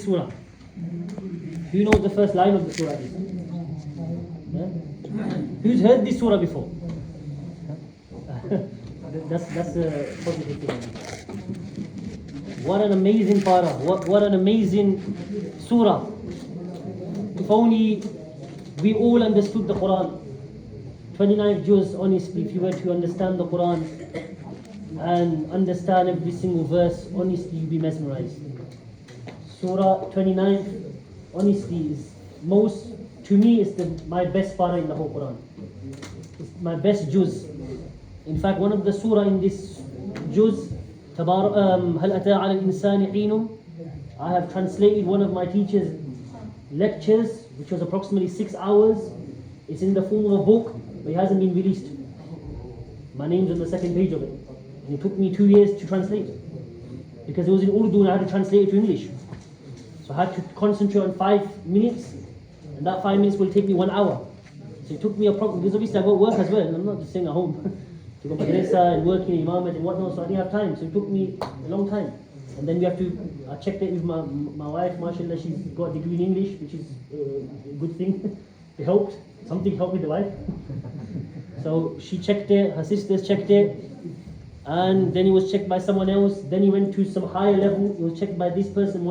surah. Who knows the first line of the surah? Yeah? Who's heard this surah before? That's a positive thing. What an amazing para. What an amazing surah. If only we all understood the Quran. 29 juz, honestly, if you were to understand the Quran and understand every single verse, honestly, you'd be mesmerized. Surah 29, honestly, is to me, is my best para in the whole Quran. It's my best juz. In fact, one of the surah in this juz, هَلْ أَتَى عَلَى الْإِنسَانِ حِينٌ, I have translated one of my teacher's lectures, which was approximately 6 hours. It's in the form of a book, but it hasn't been released. My name's on the second page of it. And it took me 2 years to translate. Because it was in Urdu and I had to translate it to English. So I had to concentrate on 5 minutes, and that 5 minutes will take me 1 hour. So it took me because obviously I got work as well, and I'm not just staying at home. To go to madrasa and working in imamat and whatnot, so I didn't have time. So it took me a long time. And then I checked it with my wife, mashallah, she's got a degree in English, which is a good thing. It helped. Something helped with the wife. So she checked it, her sisters checked it, and then it was checked by someone else. Then he went to some higher level. It was checked by this person,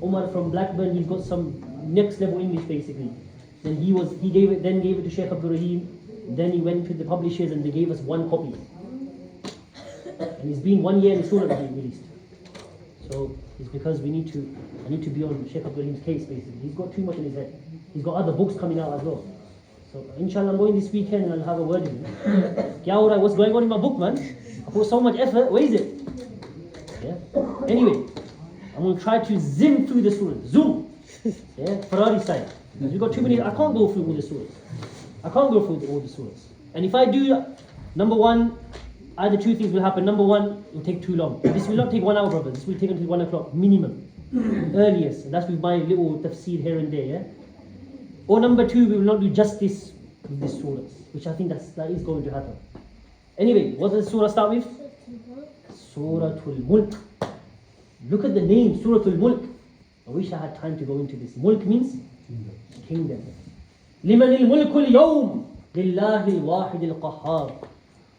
Omar from Blackburn. He's got some next level English basically. Then he gave it to Sheikh Abdul Rahim. Then he went to the publishers and they gave us 1 copy. And it's been 1 year and it's still not being released. So it's because I need to be on Sheikh Abdul Rahim's case basically. He's got too much in his head. He's got other books coming out as well. So inshallah I'm going this weekend and I'll have a word with him. Kya what's going on in my book, man? I put so much effort, where is it? Yeah. Anyway, I'm going to try to zim through the surah. Zoom. Yeah, Ferrari style. Because we've got too many, I can't go through all the surahs. I can't go through all the surahs. And if I do, number one, either 2 things will happen. Number one, it will take too long. This will not take 1 hour, brother. This will take until 1 o'clock, minimum. Earliest. And that's with my little tafseer here and there, yeah? Or number 2, we will not do justice with these surahs, which I think that is going to happen. Anyway, what does the surah start with? Suratul Mulk. Look at the name, Suratul Mulk. I wish I had time to go into this. Mulk means kingdom. لِمَنِ الْمُلْكُ الْيَوْمِ لِلَّهِ الْوَاحِدِ الْقَهَّارِ.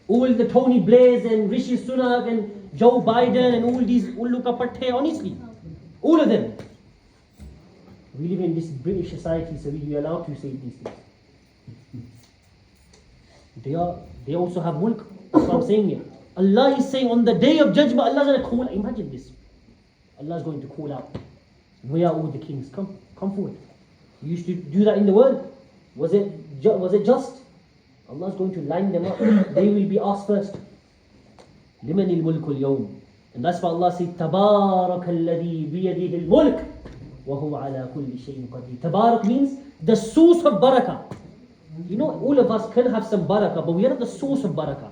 All the Tony Blairs and Rishi Sunak and Joe Biden and all these Ulluka Patte, honestly, all of them. We live in this British society, so we are allowed to say these things. They also have mulk. That's what I'm saying here. Allah is saying on the day of judgment, Allah is going to call out. Imagine this. Allah is going to call out. Where are all the kings? Come forward. You used to do that in the world. Was it just? Allah is going to line them up. They will be asked first. لِمَنِ الْمُلْكُ الْيَوْمِ. And that's why Allah says, تَبَارَكَ الَّذِي بِيَدِهِ الْمُلْكُ وَهُوَ عَلَى كُلِّ شَيْءٍ قَدِيرٌ. Tabarak means the source of barakah. You know, all of us can have some barakah, but we are not the source of barakah.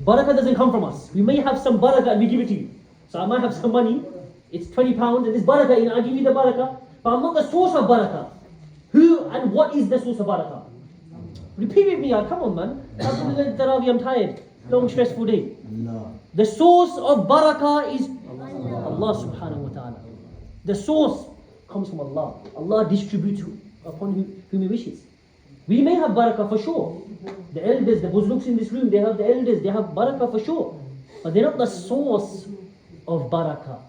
Barakah doesn't come from us. We may have some barakah and we give it to you. So I might have some money, it's 20 pounds, and there's barakah in it, I give you the barakah, but I'm not the source of barakah. Who and what is the source of barakah? Repeat with me, come on man. I'm tired. Long stressful day. The source of barakah is Allah subhanahu wa ta'ala. The source comes from Allah. Allah distributes upon whom He wishes. We may have barakah for sure. The elders, the buzluks in this room, they have the elders, they have barakah for sure. But they're not the source of barakah.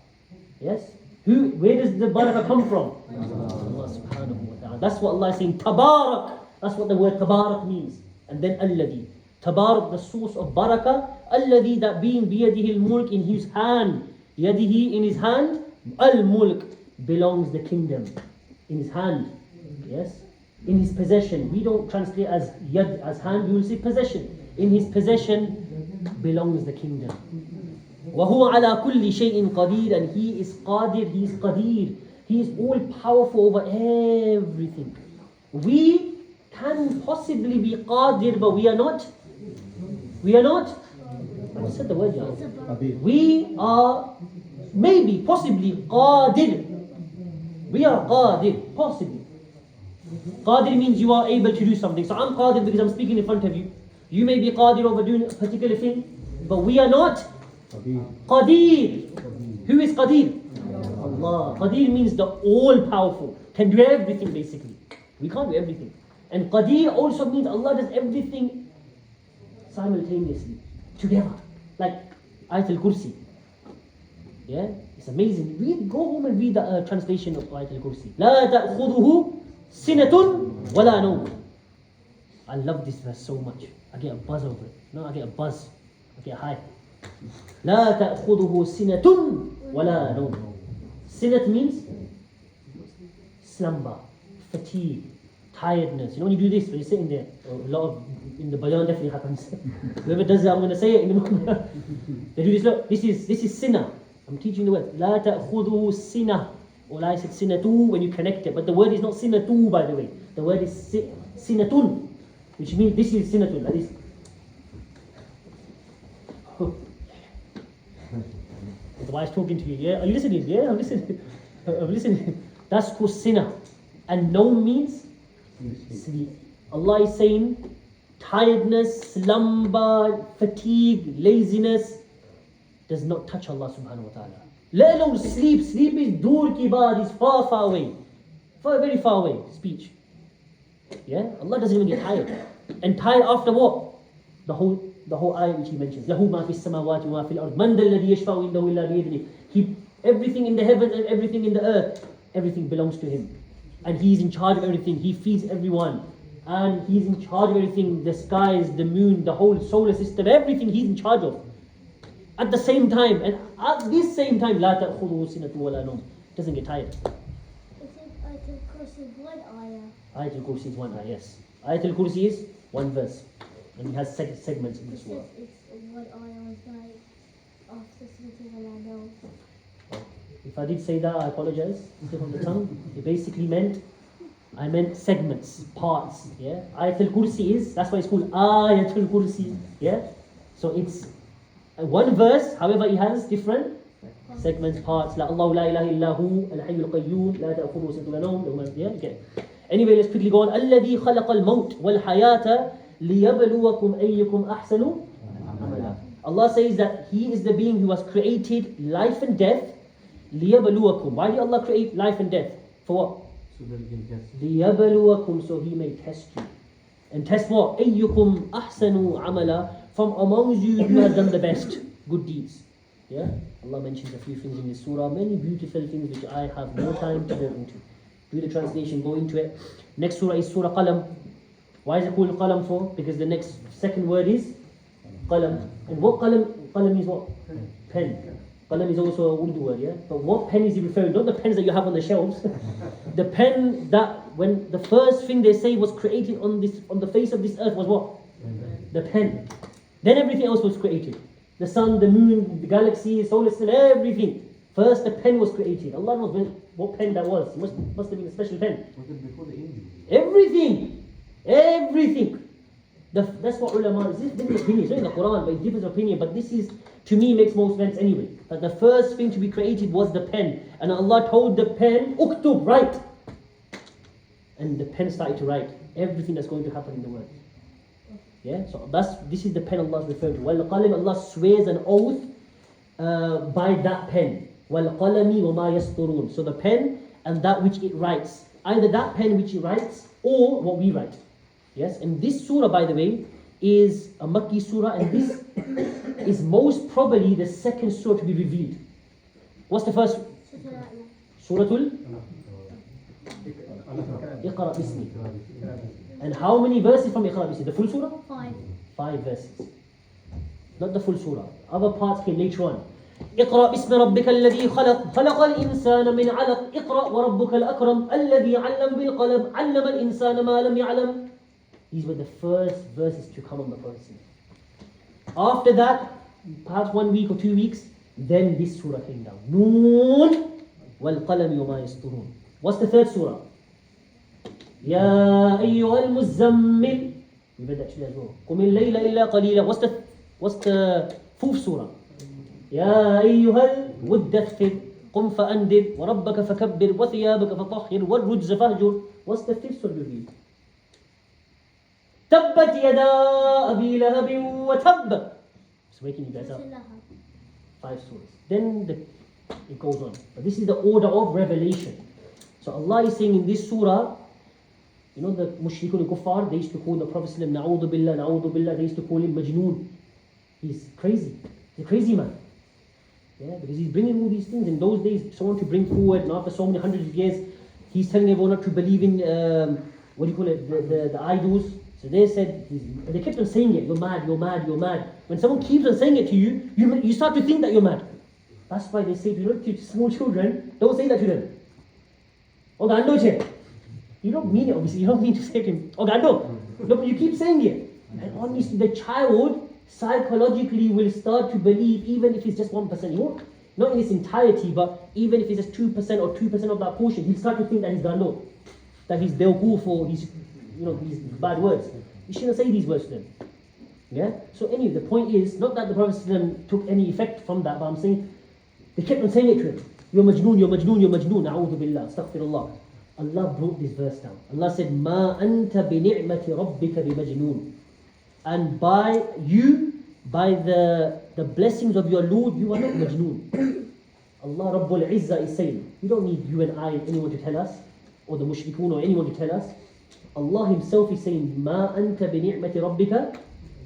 Yes? Where does the barakah come from? Allah subhanahu wa ta'ala. That's what Allah is saying. Tabarak. That's what the word tabarak means. And then alladhi. Tabarak, the source of barakah. Alladhi, that being biyadihi al-mulk, in his hand. Yadihi, in his hand. Al-mulk belongs the kingdom. In his hand. Yes? In his possession. We don't translate as yad, as hand, we will say possession. In his possession belongs the kingdom. وَهُوَ عَلَى كُلِّ شَيْءٍ قَدِيرٌ. And he is qadir, he is qadir. He is all powerful over everything. We can possibly be qadir, but we are not. We are not. I just said the word, yeah. We are maybe, possibly qadir. We are qadir, possibly. Qadir means you are able to do something. So I'm qadir because I'm speaking in front of you. You may be qadir over doing a particular thing, but we are not qadir. Who is qadir? Allah. Qadir means the all-powerful, can do everything basically. We can't do everything. And Qadir also means Allah does everything simultaneously, together. Like Ayatul Kursi. Yeah, it's amazing. Go home and read the translation of Ayatul Kursi. لا تأخذه سنة ولا نوم. I love this verse so much. I get a buzz over it. No, I get a buzz. I get a high. لا تأخذه سنة ولا نوم. Sinat means slumber, fatigue, tiredness. You know when you do this, when you're sitting there, a lot of, in the bayan definitely happens. Whoever does it, I'm going to say it. They do this, look, this is sinah. I'm teaching the word. لا تأخذه سنة. Or I said sinatu when you connect it. But the word is not sinatu, by the way. The word is sinatun. Which means this is sinatun. Like this. The wife's talking to you. Yeah, are you listening? Yeah, I'm listening. I'm listening. That's called sinah. And no means sleep. Allah is saying tiredness, slumber, fatigue, laziness does not touch Allah subhanahu wa ta'ala. Let alone sleep. Sleep is dur ki baad, is far, far away. Very far away, speech. Yeah? Allah doesn't even get tired. And tired after what? The whole ayah which he mentions. لَهُ مَا فِي السَّمَاوَاتِ وَمَا فِي الْأَرْضِ مَنْ ذَا الَّذِي يَشْفَعُ عِنْدَهُ إِلَّا بِإِذْنِهِ. Everything in the heavens and everything in the earth, everything belongs to him. And he's in charge of everything. He feeds everyone. And he's in charge of everything. The skies, the moon, the whole solar system, everything he's in charge of. At the same time, and at this same time, لا تأخذه سنة ولا نوم. Doesn't get tired. Ayatul Kursi is one ayah. Ayatul Kursi is one ayah, yes. Ayatul Kursi is one verse. And it has segments in the surah. It's one ayah was like after something and I know. If I did say that, I apologize. Slip of the tongue. It basically meant, I meant segments, parts. Yeah. Ayatul Kursi is, that's why it's called Ayatul Kursi. Yeah. So it's one verse, however, it has different segments, parts. La Allah la ilaha illahu al-hayyul qayyum la ta'khudhuhu sinatun wa nawm. Yeah. Okay. Anyway, let's quickly go on. الذي خلق الموت والحياة ليبلوكم أيكم أحسن عملا. Allah says that He is the being who has created life and death. ليبلوكم. Why did Allah create life and death? For what? So that you can test. ليبلوكم, so He may test you. And test what? أيكم أحسن عملا. From among you who has done the best good deeds. Yeah? Allah mentions a few things in this surah, many beautiful things which I have no time to go into. Do the translation, go into it. Next surah is Surah Qalam. Why is it called Qalam for? Because the next second word is Qalam. And what Qalam? Qalam is what? Pen. Qalam is also a Urdu word, yeah? But what pen is he referring to? Not the pens that you have on the shelves. The pen that, when the first thing they say was created on the face of this earth was what? The pen. Then everything else was created. The sun, the moon, the galaxy, solar system, everything. First the pen was created. Allah knows what pen that was. It must have been a special pen. Was it before the angels? Everything. Everything. That's what ulama is. This is different opinion. It's not in the Quran, but it's different opinion. But this is, to me, makes most sense anyway. That the first thing to be created was the pen. And Allah told the pen, uktub, write. And the pen started to write everything that's going to happen in the world. Yeah, so this is the pen Allah is referring to. وَالْقَلَمِ, Allah swears an oath by that pen. وَالْقَلَمِ وَمَا يَسْطُرُونَ. So the pen and that which it writes. Either that pen which it writes or what we write. Yes, and this surah, by the way, is a Makki surah, and this is most probably the second surah to be revealed. What's the first? Suratul Iqra Bismi. And how many verses from Iqra Bismi? The full surah? 5. 5 verses. Not the full surah. Other parts came later on. اقرأ باسم ربك الذي خلق خلق الإنسان من علق اقرأ وربك الأكرم الذي علم بالقلم علم الإنسان ما لم يعلم. These were the first verses to come on the prophecy. After that, perhaps 1 week or 2 weeks, then this surah came down. Noon والقلم وما يسطرون. What's the third surah? يا أيها المزمل. We read that actually as well. قم الليل إلا قليلا. What's the fourth surah? يا أيها المدثر قم فأنذر وربك فكبر وثيابك فطهر والرجز فاهجر. What's the fifth surah revealed? تبت يدا أبي لهب وتب. It's waking you guys up. 5 surahs. Then It goes on. But this is the order of revelation. So Allah is saying in this surah, you know the mushrikun and kuffar, they used to call the Prophet Na'udhu billah, they used to call him Majnoon. He's crazy. He's a crazy man. Yeah, because he's bringing all these things. In those days, someone to bring forward, and after so many hundreds of years, he's telling everyone not to believe in, the idols. So they said, they kept on saying it, you're mad, you're mad, you're mad. When someone keeps on saying it to you, you start to think that you're mad. That's why they say to small children, don't say that to them. Oh, Gando che. You don't mean it, obviously. You don't mean to say to him, oh, Gando. No, but you keep saying it. And honestly, the child psychologically will start to believe, even if it's just 1%. He won't, not in its entirety, but even if it's just 2% or 2% of that portion, he'll start to think that he's Gando. That he's Belkuf or he's, these bad words. You shouldn't say these words to them. Yeah? So anyway, the point is, not that the Prophet ﷺ took any effect from that, but I'm saying, they kept on saying it to him. You're Majnoon, you're Majnoon, you're Majnoon. A'udhu billah, astaghfirullah. Allah brought this verse down. Allah said, Ma anta bi ni'mati rabbika bi majnoon. And by the blessings of your Lord, you are not Majnoon. Allah Rabbul Izzah is saying, you don't need you and I, anyone to tell us, or the mushrikun or anyone to tell us. Allah Himself is saying, Ma anta bi ni'mati rabbika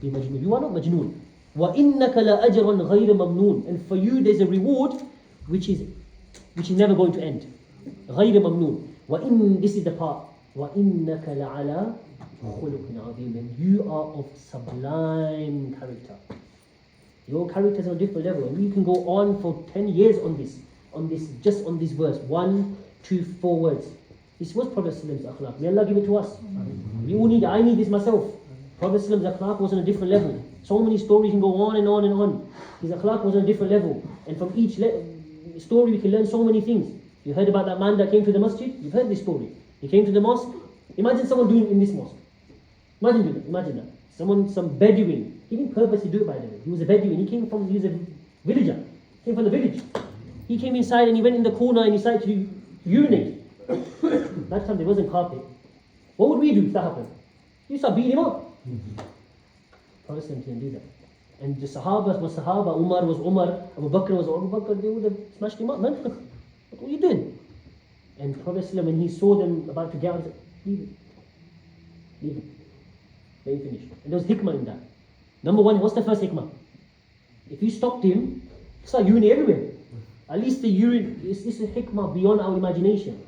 bi majnoon. You are not Majnoon. Wa innaka la ajran ghayra mamnoon. And for you there's a reward which is never going to end. Ghayra mamnoon. This is the part. وَإِنَّكَ لَعَلَىٰ خُلُقٍ عَظِيمٍ. And you are of sublime character. Your character is on a different level. And we can go on for 10 years on this, just on this verse. 1, 2, 4 words. This was Prophet Sallam's akhlaq. May Allah give it to us. We all I need this myself. Prophet Sallam's akhlaq was on a different level. So many stories can go on and on and on. His akhlaq was on a different level. And from each story we can learn so many things. You heard about that man that came to the masjid? You've heard this story. He came to the mosque. Imagine someone doing it in this mosque. Imagine doing it. Imagine that. Some Bedouin. He didn't purposely do it, by the way. He was a Bedouin. He was a villager. He came from the village. He came inside and he went in the corner and he started to urinate. That time there wasn't carpet. What would we do if that happened? You start beating him up. Prophet didn't do that. And the Sahaba was Sahaba, Umar was Umar, Abu Bakr was Abu Bakr. They would have smashed him up, man. What are you doing? And Prophet ﷺ, when he saw them about to get out, he said, leave it. Leave it. Let him finish. And there was hikmah in that. Number one, what's the first hikmah? If you stopped him, start urine everywhere. At least the urine, this is a hikmah beyond our imagination.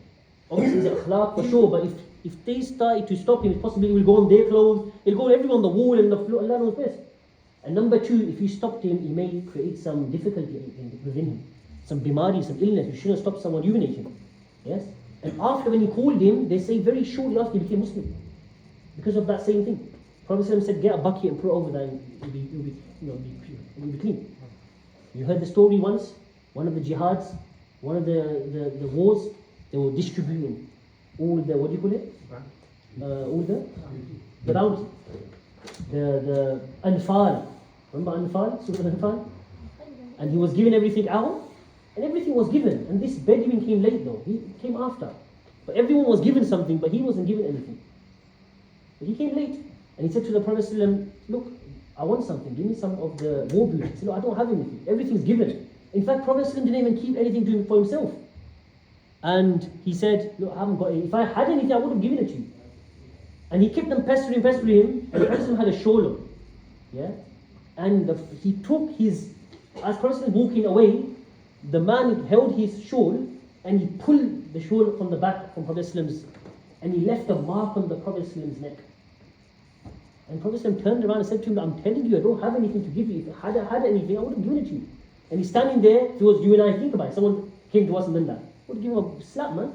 Obviously it's akhlaq for sure, but if they started to stop him, it's possibly it will go on their clothes, it'll go everywhere on the wall and the floor, Allah knows best. And number two, if you stopped him, he may create some difficulty within him. Some bimari, some illness. You shouldn't stop someone urinating. Yes? And after when he called him, they say very shortly after he became Muslim. Because of that same thing. Prophet ﷺ said, get a bucket and put it over there and it'll be clean. You heard the story once, one of the jihads, one of the wars, they were distributing all the, what do you call it? All the bounty. The Anfal. Remember Anfal? Surah Anfal? And he was given everything out. And everything was given. And this Bedouin came late though. He came after. But everyone was given something, but he wasn't given anything. But he came late. And he said to the Prophet ﷺ, look, I want something. Give me some of the war booty. He said, no, I don't have anything. Everything's given. In fact, Prophet ﷺ didn't even keep anything for himself. And he said, look, I haven't got it. If I had anything, I would have given it to you. And he kept them pestering him. And the Prophet ﷺ had a shawl on. Yeah? And he took his, as Prophet ﷺ walking away, the man held his shawl and he pulled the shawl from the back from Prophet ﷺ's, and he left a mark on the Prophet ﷺ's neck. And Prophet ﷺ turned around and said to him, I'm telling you, I don't have anything to give you. If I had anything, I would have given it to you. And he's standing there, if it was you and I, think about it, someone came to us and done that. Would give him a slap, man.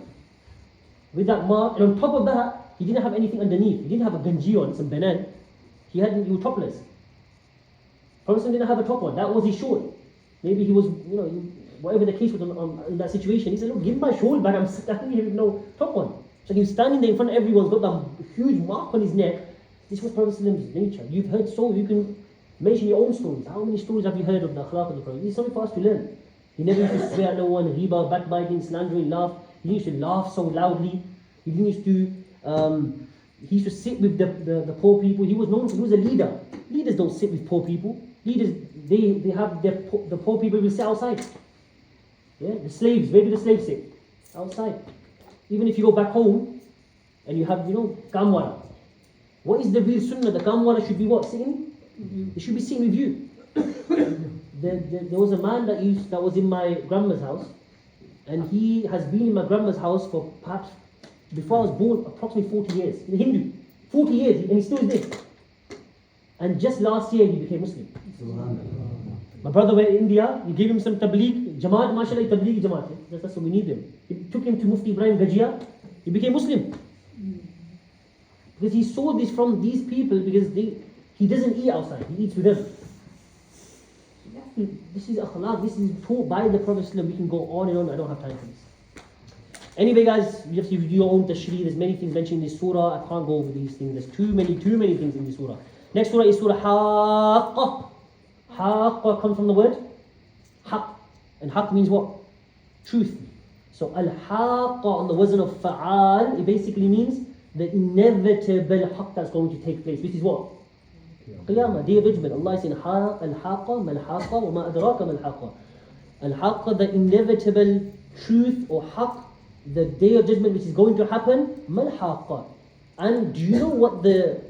With that mark, and on top of that, he didn't have anything underneath. He didn't have a ganji on, some banan. He was topless. Prophet ﷺ didn't have a top on. That was his shawl. Maybe he was, whatever the case was in that situation. He said, look, give my shawl back. I'm standing here with no top on. So he was standing there in front of everyone, got that huge mark on his neck. This was Prophet ﷺ's nature. You've heard so, you can mention your own stories. How many stories have you heard of the akhlaq of the Prophet? This is something for us to learn. He never used to swear at no one, riba, backbiting, slandering, laugh. He used to laugh so loudly. He used to sit with the poor people. He was a leader. Leaders don't sit with poor people. Leaders, they have the poor people will sit outside. Yeah, the slaves, where do the slaves sit? Outside. Even if you go back home and you have, kamwara. What is the real sunnah? The kamwara should be what? Sitting? It should be sitting with you. There was a man that was in my grandma's house, and he has been in my grandma's house for perhaps, before I was born, approximately 40 years. He's a Hindu. 40 years, and he still is there. And just last year he became Muslim. My brother went to India, he gave him some tabligh, Jamaat, mashallah, tabligh Jamaat. That's what we need them. He took him to Mufti Ibrahim Gajia, he became Muslim. Because he saw this from these people, because he doesn't eat outside, he eats with them. This is akhlaq, this is taught by the Prophet. We can go on and on, I don't have time for this. Anyway guys, you have to do your own tashri. There's many things mentioned in this surah, I can't go over these things. There's too many things in this surah. Next surah is Surah Haqqah. Haqqah comes from the word haqq. And haqq means what? Truth. So al-haqqa on the wazn of fa'al, it basically means the inevitable haqq that's going to take place. Which is what? Qiyamah, Day of Judgment. Allah is saying al-haqqa, mal-haqqa, wa ma adraka mal-haqqa. Al-haqqa, the inevitable truth or haqq, the Day of Judgment which is going to happen, mal-haqqa. And do you know what the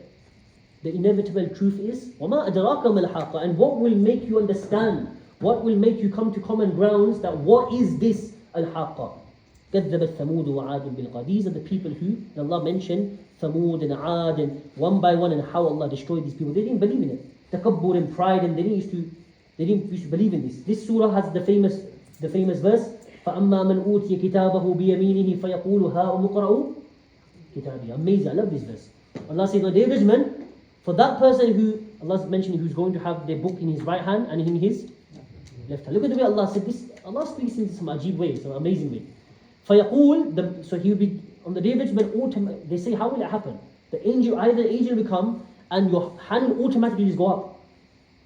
inevitable truth is? وَمَا أَدْرَاكَ مَا الْحَاقَّةُ. And what will make you understand, what will make you come to common grounds that what is this al-haqqa? كَذَّبَتْ ثَمُودُ وَعَادٌ بِالْقَادِ. These are the people who, Allah mentioned, Thamud and Aad, and one by one, and how Allah destroyed these people. They didn't believe in it. Takabbur and pride, and they didn't used to believe in this. This surah has the famous verse, فَأَمَّا مَنْ أُوتِيَ كِتَابَهُ بِيَمِينِهِ فَيَقُولُ هَا أُمُقْرَأُ كِتَابِي. Amazing, I love this verse. Allah says, on the Day of Judgment, for that person who, Allah's mentioning, who's going to have their book in his right hand and in his left hand. Look at the way Allah said this. Allah speaks in some ajib way, some amazing way. فَيَقُول, so he will be, on the Day of Judgment, they say, how will it happen? Either the angel will come and your hand will automatically just go up.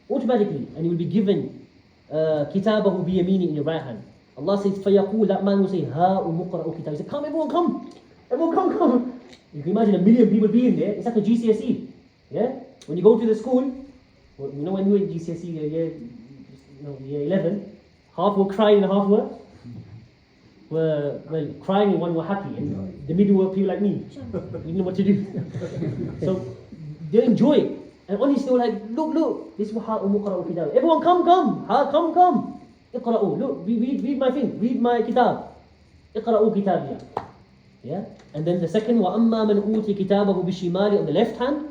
Automatically. And you will be given كِتَابَهُ بِيَمِينِ in your right hand. Allah says, فَيَقُول, that man will say, هَا أُمُقْرَأُ كِتَابِ. He said, come, everyone come. Everyone come. You can imagine 1 million people being there. It's like a GCSE. Yeah? When you go to the school, when you were in GCSE year 11, half were crying and half were crying and one were happy. And the middle were people like me. We didn't know what to do. So they enjoy it. And honestly they were like, look, this is what Muqra'u kitab. Everyone come. Come. Iqra'u. Look, read my thing. Read my kitab. Iqra'u kitabiya. Yeah? And then the second, وَأَمَّا مَنْ أُوتِي كِتَابَهُ بِشِمَالِ, on the left hand,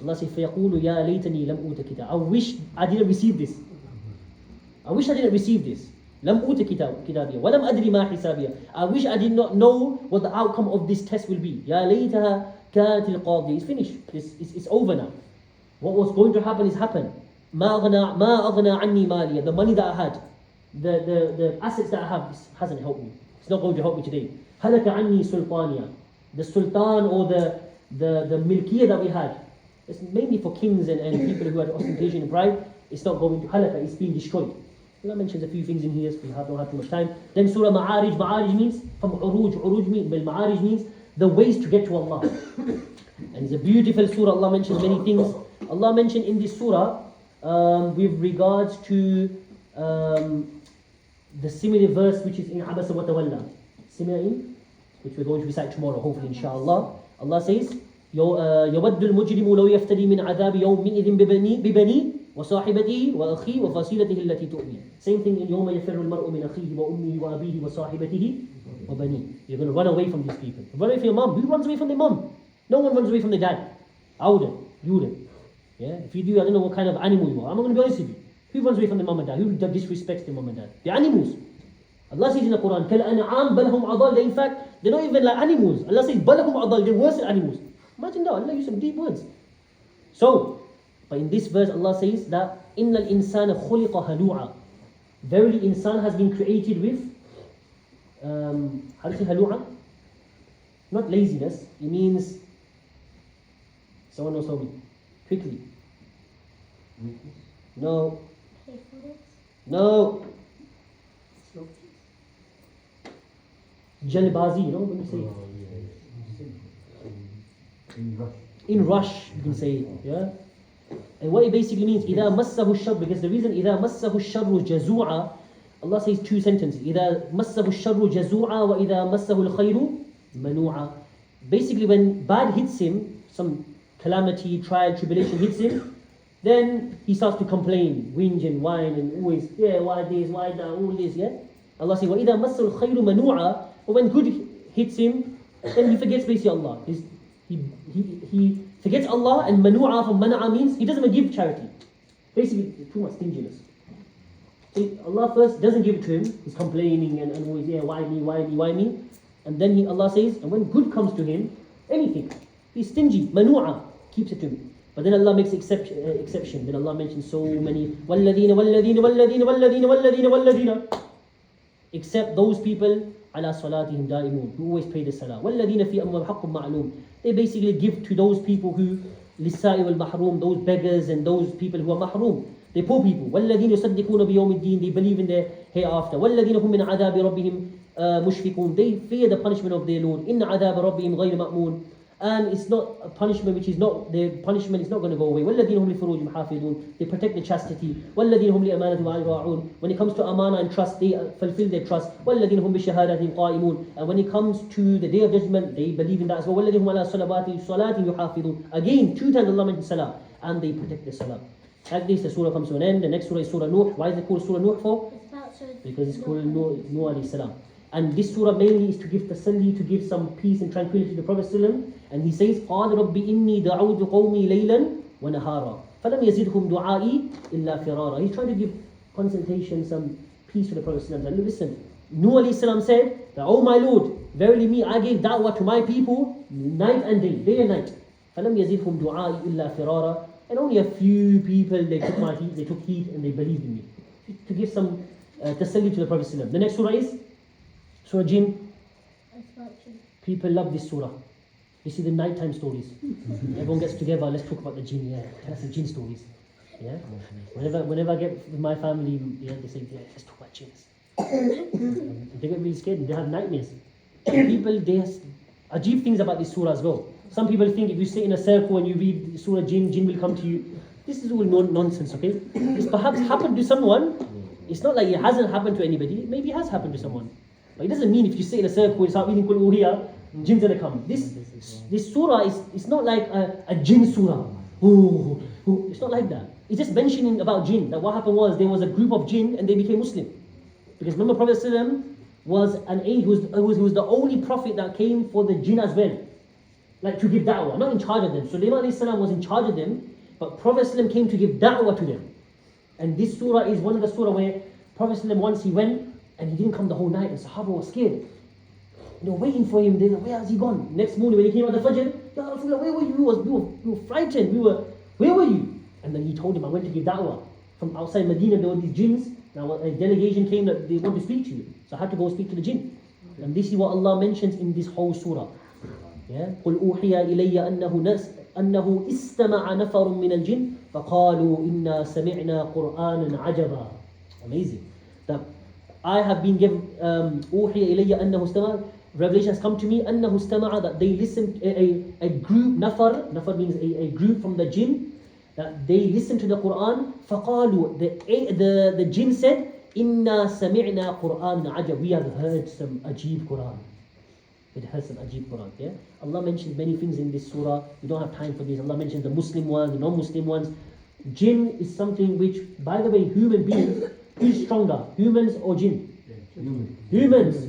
Allah says, فَيَقُولُ يَا لَيْتَنِي لَمْ أُوتَ كِتَابِ. I wish I didn't receive this. I wish I didn't receive this. لَمْ أُوتَ كِتَابِيَ وَلَمْ أَدْرِ مَا حِسَابِيَ. I wish I did not know what the outcome of this test will be. يَا لَيْتَهَا كَانَتِ الْقَاضِيَ. It's finished. It's over now. What was going to happen is happened. مَا أَغْنَى عَنِّي مَالِيَ. The money that I had, the assets that I have, this hasn't helped me. It's not going to help me today. هَلَكَ عَنِّي سُلْطَانِيَ. The sultan or the milkiyah that we had, it's mainly for kings and people who had ostentation and pride. It's not going to halaka, it's being destroyed. Allah mentions a few things in here, so we don't have too much time. Then Surah Ma'arij. Ma'arij means from Uruj. Uruj means, Ma'arij means the ways to get to Allah. And it's a beautiful surah. Allah mentions many things. Allah mentioned in this surah with regards to the similar verse which is in Abasa wa Tawalla. Similar in, which we're going to recite tomorrow, hopefully, inshallah. Allah says, يود المجرم لو يفتدي من عذاب يومئذ ببنيه وصاحبته وأخيه وفصيلته التي تؤويه. Same thing in يوم يفر المرء من أخيه وأمه وأبيه وصاحبته وبنيه. You're going to run away from these people. Run away from your mom. Who runs away from their mom? No one runs away from their dad. I wouldn't. You wouldn't. Yeah? If you do, I don't know what kind of animal you are. I'm not going to be honest with you. Who runs away from their mom and dad? Who disrespects their mom and dad? The animals. Allah says in the Quran, كَالْأَنْعَامِ بَلْ هُمْ أَضَلُّ. In fact, they're not even like animals. Allah says, بَلْ هُمْ أَضَلُّ. They're worse than animals. Imagine that, Allah used some deep words. So, but in this verse Allah says that إِنَّ الْإِنسَانَ خُلِقَ هَلُوعًا. Verily insan has been created with how do you say halu'a? Not laziness, it means, someone knows me, quickly. No. No. Jalbazi, you know when you say in rush, you can say, yeah. And what it basically means, إِذَا مَسَّهُ الشَّرُّ, because the reason إِذَا مَسَّهُ الشَّرُّ جَزُوعًا, Allah says two sentences. إِذَا مَسَّهُ الشَّرُّ جَزُوعًا وَإِذَا مَسَّهُ الْخَيْرُ مَنُوعًا. Basically, when bad hits him, some calamity, trial, tribulation hits him, then he starts to complain, whinge and whine and always, yeah, why this, why that, all this, yeah? Allah says, وَإِذَا مَسَّهُ الْخَيْرُ مَنُوعًا. But when good hits him, then he forgets basically Allah. He forgets Allah, and manu'a from mana'a means he doesn't even give charity. Basically, too much stinginess. So Allah first doesn't give it to him. He's complaining and always, yeah, why me, why me, why me? And then Allah says, and when good comes to him, anything, he's stingy, manu'a, keeps it to him. But then Allah makes exception. Then Allah mentions so many, وَالَّذِينَ وَالَّذِينَ وَالَّذِينَ وَالَّذِينَ وَالَّذِينَ وَالَّذِينَ. Except those people, عَلَى صَلَاتِهِمْ دَائِمُونَ, who always pray the salah. وَالَّذِينَ فِي أَمْوَالِهِمْ حَقٌّ مَعْلُومٌ. They basically give to those people who, لِلسَّائِلِ وَالْمَحْرُومِ, those beggars and those people who are mahroom. They're poor people. وَالَّذِينَ يُصَدِّقُونَ بِيَوْمِ الدِّينِ. They believe in their hereafter. وَالَّذِينَ هُمْ مِنْ عَذَابِ رَبِّهِمْ مُشْفِقُونَ. They fear the punishment of their Lord. إِنَّ عَذَابَ رَبِّهِمْ غَيْرُ مَأْمُونَ. And it's not a punishment which is not, their punishment is not going to go away. وَالَّذِينَ هُمْ لِفُرُوجِهِمْ حَافِظُونَ. They protect the chastity. وَالَّذِينَ هُمْ لِأَمَانَةِ وَعَلْ. When it comes to amana and trust, they fulfill their trust. وَالَّذِينَ هُمْ بِشَهَادَةٍ قَائِمُونَ. And when it comes to the day of judgment, they believe in that as well. وَالَّذِينَ هُمْ عَلَى صَلَاتٍ يُحَافِظُونَ. Again, two times Allah mentions salah. And they protect the salah. Like this, the surah comes to an end. The next surah is Surah Nuh. Why is it called Surah Nuh for? Because it's called Nuh alayhi salam. And this surah mainly is to give tasalli, to give some peace and tranquility to the Prophet ﷺ. And he says, قَالَ رَبِّ إِنِّي دَعَوْتُ قَوْمِي لَيْلًا وَنَهَارًا فَلَمْ يَزِدْهُمْ دُعَائِي إِلَّا فِرَارًا. He's trying to give consultation, some peace to the Prophet ﷺ. And listen, Nuh alayhi salam said that, oh my Lord, verily me, I gave da'wah to my people night and day and night. فَلَمْ يَزِدْهُمْ دُعَائِي إِلَّا فِرَارًا. And only a few people, they took my heat, they took heed and they believed in me. To give some tasalli to the Prophet ﷺ. The next surah is Surah Jinn. People love this surah. You see the nighttime stories. Everyone gets together, let's talk about the jinn, yeah. That's the jinn stories. Yeah. Whenever I get with my family, yeah, they say, yeah, let's talk about jinns. They get really scared and they have nightmares. People, they have ajib things about this surah as well. Some people think if you sit in a circle and you read Surah Jinn, jinn will come to you. This is all nonsense, okay? It's perhaps happened to someone. It's not like it hasn't happened to anybody. Maybe it has happened to someone. But it doesn't mean if you sit in a circle and start reading Qul Uhiya, jinns gonna come. This surah is not like a jinn surah. It's not like that. It's just mentioning about jinn. That what happened was there was a group of jinn and they became Muslim. Because remember Prophet ﷺ was an angel, he was the only prophet that came for the jinn as well. Like to give da'wah, not in charge of them. Sulaiman ﷺ was in charge of them, but Prophet ﷺ came to give da'wah to them. And this surah is one of the surah where Prophet ﷺ once he went and he didn't come the whole night and Sahaba was scared. They were waiting for him, they were, where has he gone? Next morning when he came out the Fajr, Ya Rasulullah, where were you? We were frightened, where were you? And then he told him, I went to give da'wah. From outside Medina there were these jinns. Now a delegation came that they want to speak to you. So I had to go speak to the jinn. And this is what Allah mentions in this whole surah. Yeah? قُلْ أُوحِيَ إِلَيَّ أَنَّهُ إِسْتَمَعَ نَفَرٌ مِّنَ الْجِنِّ فَقَالُوا إِنَّا سَمِعْنَا قُرْآنًا عَجَبًا. Amazing. That I have been given أُوحِيَ إِلَيَّ أَنَّهُ اسْتَمَعَ. Revelation has come to me, أَنَّهُ اسْتَمَعَ, that they listened, a group, nafar means a group from the jinn, that they listened to the Quran. فَقَالُوا, the jinn said, إِنَّا سَمِعْنَا قُرْآنًا عَجَبًا. We have heard some ajib Quran. It has some ajib Quran, yeah? Allah mentions many things in this surah. We don't have time for this. Allah mentions the Muslim ones, the non-Muslim ones. Jinn is something which, by the way, human beings, who's stronger, humans or jinn? Humans.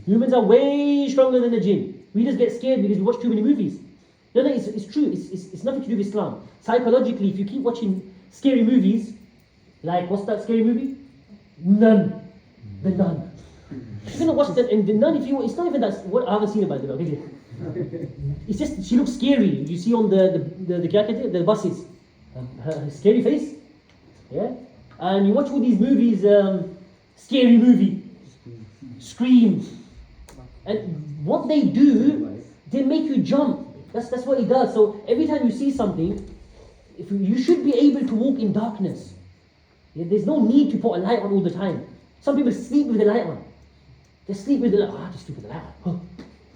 Humans are way stronger than the jinn. We just get scared because we watch too many movies. No, it's true. It's nothing to do with Islam. Psychologically, if you keep watching scary movies, like, what's that scary movie? Nun. The Nun. You're gonna watch that, and the Nun, if you, it's not even that, what, I haven't seen it by the way, okay? It's just, she looks scary. You see on the buses, her scary face, yeah? And you watch all these movies, scary movie, Scream. And what they do, they make you jump. That's what it does. So every time you see something, you should be able to walk in darkness. Yeah, there's no need to put a light on all the time. Some people sleep with the light on. They sleep with the light. I just sleep with the light on.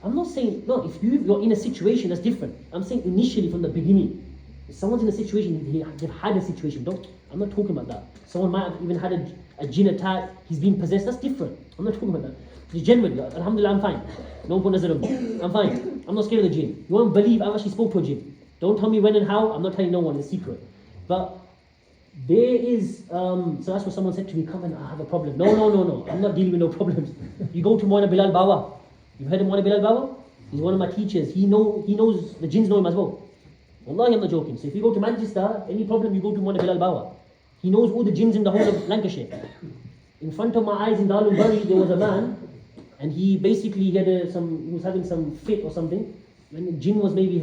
I'm not saying, no, if you're in a situation that's different. I'm saying initially from the beginning. If someone's in a situation, they've had a situation. I'm not talking about that. Someone might have even had a jinn attack, he's been possessed, that's different. I'm not talking about that. Just generally, alhamdulillah, I'm fine. No point nazar on me. I'm fine. I'm not scared of the jinn. You won't believe I've actually spoke to a jinn. Don't tell me when and how, I'm not telling no one, it's secret. But there is, so that's what someone said to me, come and I have a problem. No, I'm not dealing with no problems. You go to Maulana Bilal Bawa. You've heard of Maulana Bilal Bawa? He's one of my teachers. He knows, the jinns know him as well. Wallahi, I'm not joking. So if you go to Manchester, any problem, you go to Maulana Bilal Bawa. He knows all the jinns in the whole of Lancashire. In front of my eyes in Darul Bari, there was a man, and he basically had he was having some fit or something, and the jinn was maybe,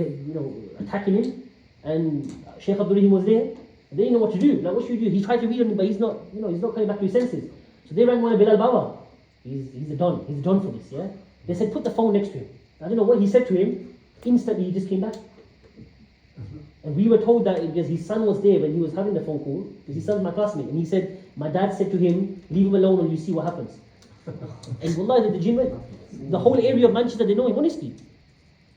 attacking him, and Sheikh Abdul Rahim was there. They didn't know what to do. Like, what should we do? He tried to read him, but he's not coming back to his senses. So they rang Maulana Bilal Bawa. He's a don. He's a don for this, yeah? They said, put the phone next to him. I don't know what he said to him. Instantly, he just came back. And we were told that because his son was there when he was having the phone call, because his son's my classmate, and he said, my dad said to him, leave him alone and you see what happens. And wallahi, the jinn went. The whole area of Manchester, they know him, honestly.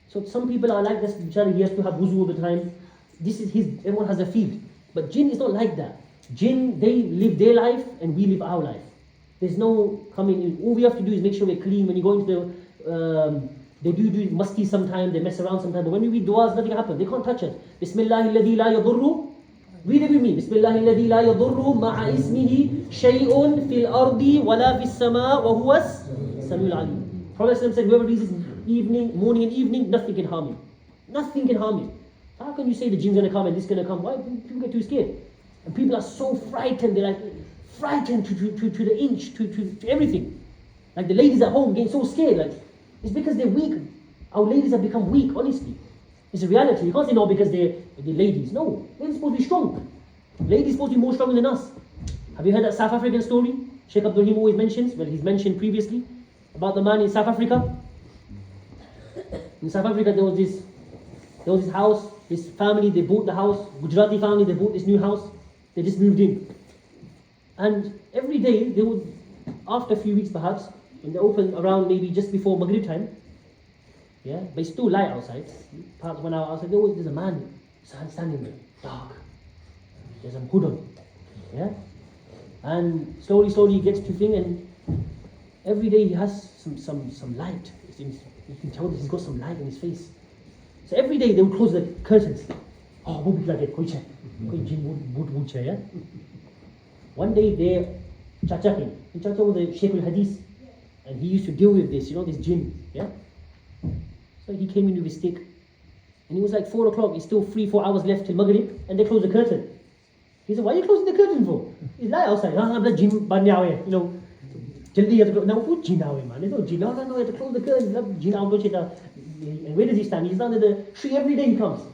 So some people are like this, he has to have wuzu all the time. This is everyone has a field. But jinn is not like that. Jinn, they live their life and we live our life. There's no coming in. All we have to do is make sure we're clean. When you go into they do musty sometimes, they mess around sometimes. But when we read du'as, nothing happens. They can't touch us. Bismillah alladhi la yadurru. Read it with me. Bismillah alladhi la yadurru ma'a ismihi shay'un fil ardi wa la fis sama wa huwa as-sami'ul alim. Prophet said, whoever reads this morning and evening, nothing can harm him. Nothing can harm him. How can you say the jinn's going to come and this is going to come? Why people get too scared? And people are so frightened. They're like frightened to the inch, to everything. Like the ladies at home getting so scared. Like, it's because they're weak. Our ladies have become weak, honestly. It's a reality. You can't say no because they're ladies. No, ladies are supposed to be strong. Ladies are supposed to be more stronger than us. Have you heard that South African story? Sheikh Abdul Rahim always mentions, well, he's mentioned previously, about the man in South Africa. In South Africa, there was this house, this family, they bought the house, Gujarati family, they bought this new house, they just moved in. And every day, they would, after a few weeks perhaps, when they open around maybe just before Maghrib time, yeah, but it's still light outside, perhaps 1 hour outside, there's a man standing there, dark. There's a hood on, yeah? And slowly he gets to thing, and every day he has some light. You can tell that he's got some light in his face. So every day they would close the curtains. Oh, wo bhi lage koi chai, koi jinn wood chai, yeah? One day their Chacha came. And Chacha was the Shaykh al-Hadith, and he used to deal with this, this jinn, yeah? So he came in with his stick, and it was like 4 o'clock, it's still 3-4 hours left till Maghrib, and they closed the curtain. He said, why are you closing the curtain for? It's light outside. The jinn ban aaye, jaldi you have to close. Now, who jinn aaye, man? There's no jinn. No, you have to close the curtain. Jinn aaye. And where does he stand? He's down at the tree every day he comes. So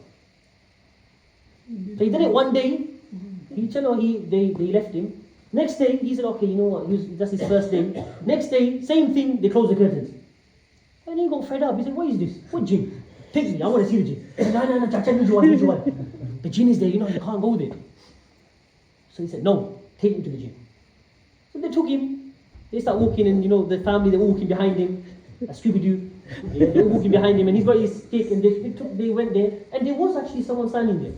he did it one day. They left him. Next day, he said, okay, you know what, that's his first day. Next day, same thing, they closed the curtains. And he got fed up. He said, what is this? What jinn? Take me, I want to see the jinn. He said, no, Chacha, need you one. The jinn is there, you can't go there. So he said, no, take him to the jinn. So they took him. They start walking, and the family, they're walking behind him. A Scooby-Doo. Yeah, they're walking behind him, and he's got his stick, and they went there, and there was actually someone standing there.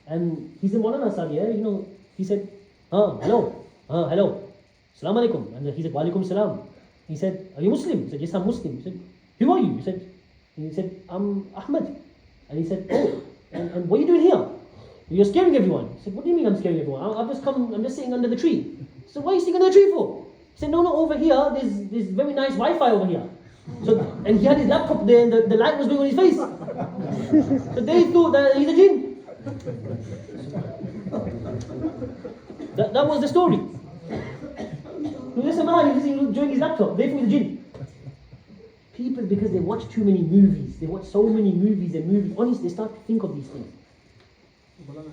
And he said, Maulana Sahib, yeah, he said, hello, Assalamu alaikum. And he said, wa alaikum salam. He said, are you Muslim? He said, yes, I'm Muslim. He said, who are you? He said, I'm Ahmed. And he said, oh, and what are you doing here? You're scaring everyone. He said, what do you mean I'm scaring everyone? I'm just sitting under the tree. So what are you sitting under the tree for? He said, no, over here, there's very nice Wi-Fi over here. So, and he had his laptop there, and the light was going on his face. So they thought that he's a jinn. That was the story. There's a man who's enjoying his laptop, they thought he's a jinn. People, because they watch too many movies, they watch so many movies, honestly, they start to think of these things. Is it not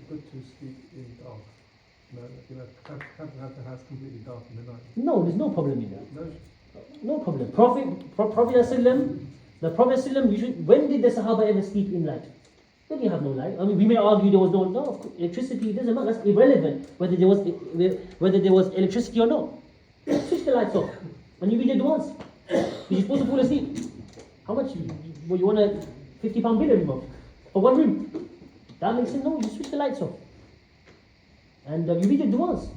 good to sleep in dark? Have the house completely dark in the night? No, there's no problem in that. No. No problem. The Prophet ﷺ, when did the Sahaba ever sleep in light? They didn't have no light. I mean, we may argue there was no electricity. It doesn't matter. That's irrelevant whether there was electricity or not. Switch the lights off, and you read your du'as. You're supposed to fall asleep. How much? You want a £50 bill every month? for one room. That makes him no, you switch the lights off. And you read the du'as.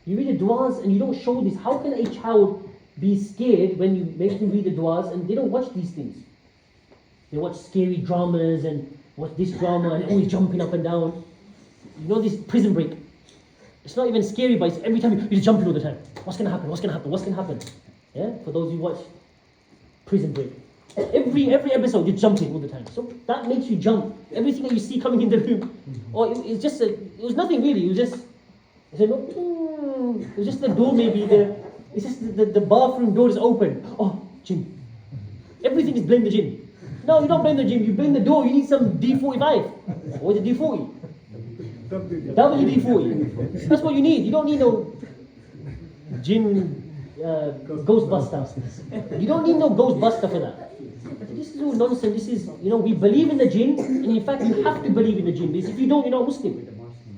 You read the du'as and you don't show this. How can a child be scared when you make them read the du'as and they don't watch these things? They watch scary dramas and watch this drama and always jumping up and down. You know this Prison Break? It's not even scary, but it's every time you're just jumping all the time. What's gonna happen? What's gonna happen? What's gonna happen? Yeah? For those who watch Prison Break. Every episode you're jumping all the time. So that makes you jump. Everything that you see coming in the room. Or it's just it was nothing really. It was just it was just the door maybe it's just the bathroom door is open. Oh, jinn. Everything is blame the jinn. No, you don't blame the jinn, you blame the door. You need some D45. Or is it D40? WD40. That's what you need. You don't need no jinn Ghostbuster. You don't need no Ghostbuster for that. This is all nonsense. This is, we believe in the jinn, and in fact you have to believe in the jinn. Because if you don't, you're not Muslim.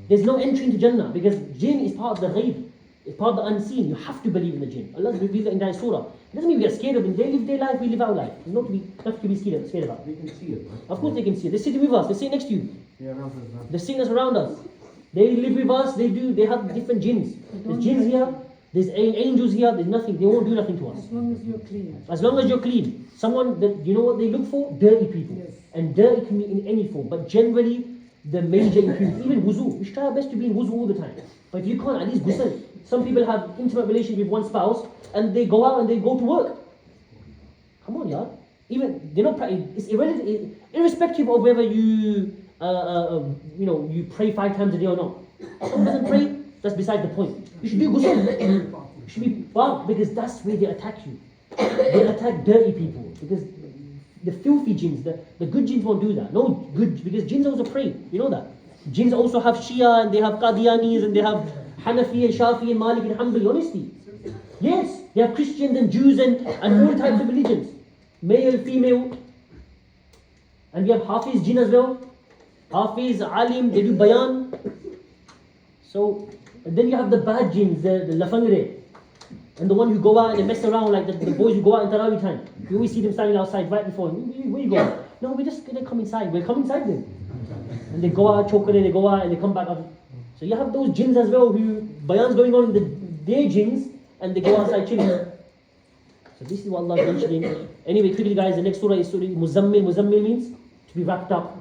There's no entry into Jannah, because jinn is part of the ghaib. It's part of the unseen. You have to believe in the jinn. Allah revealed it in that surah. It doesn't mean we are scared of them. They live their life, we live our life. There's nothing to be scared about. They can see it, right? Of course they can see it. They're sitting with us. They're sitting next to you. Yeah, around us, right? They're sitting us around us. They live with us. They have different jinns. There's jinns here. There's angels here. There's nothing. They won't do nothing to us. As long as you're clean. As long as you're clean. Someone that, you know what they look for? Dirty people. Yes. And dirty can be in any form. But generally, the major impurities, even wuzu. We should try our best to be in wuzu all the time. But if you can't, at least ghusl. Some people have intimate relations with one spouse and they go out and they go to work. Come on, yeah. Even they're not. It's irrespective of whether you you pray 5 times a day or not. Someone doesn't pray. That's beside the point. You should do ghusl. You should be barked, because that's where they attack you. They attack dirty people, because the filthy jinns, the good jinns won't do that. No good, because jinns also pray. You know that. Jinns also have Shia and they have Qadianis and they have Hanafi and Shafi and Malik and Hanbali. Honestly, yes, they have Christians and Jews and all types of religions, male, female, and we have Hafiz jinn as well. Hafiz, Alim, they do Bayan. So, and then you have the bad jinns, the Lafangre, and the one who go out and they mess around, like the boys who go out in Tarawih time. You always see them standing outside right before. Where you going? No, we're just gonna come inside. We'll come inside them. And they go out, chocolate, they go out and they come back out. So you have those jinns as well who, Bayan's going on in their jinns, and they go outside chilling. So this is what Allah is mentioning. Anyway, quickly guys, the next surah is Surah Muzammil. Muzammil means to be wrapped up.